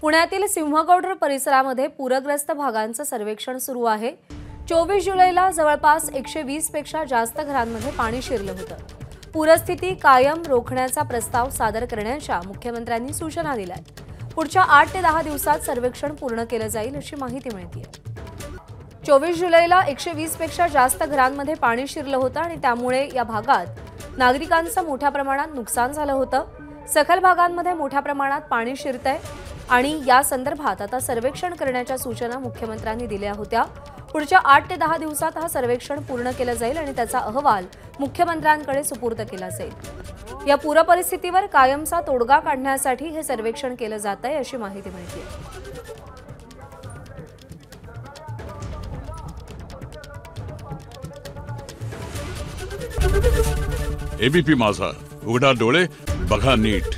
पुण्यातील सिंहगड परिसरामध्ये पूरग्रस्त भागांचं सर्वेक्षण सुरू आहे। 24 जुलैला जवळपास 120 पेक्षा जास्त घरांमध्ये पाणी शिरलं होतं। पूरस्थिती कायम रोखण्याचा प्रस्ताव सादर करण्याच्या मुख्यमंत्र्यांनी सूचना दिल्यात। पुढच्या 8 ते 10 दिवसात सर्वेक्षण पूर्ण केलं जाईल अशी माहिती मिळते। 24 जुलैला 120 पेक्षा जास्त घरांमध्ये पाणी शिरलं होतं आणि त्यामुळे या भागात नागरिकांचं मोठ्या प्रमाणात नुकसान झालं होतं। सखल भागांमध्ये मोठ्या प्रमाणात पाणी शिरतंय आणि या संदर्भात आता सर्वेक्षण करण्याच्या सूचना मुख्यमंत्र्यांनी दिल्या होत्या। पुढच्या 8 ते 10 दिवसात हा सर्वेक्षण पूर्ण केलं जाईल आणि त्याचा अहवाल मुख्यमंत्र्यांकडे सुपूर्द केला जाईल। या पूर परिस्थितीवर कायमचा तोडगा काढण्यासाठी हे सर्वेक्षण केलं जातंय अशी माहिती मिळते। एबीपी माझा, उघडा डोळे बघा नीट।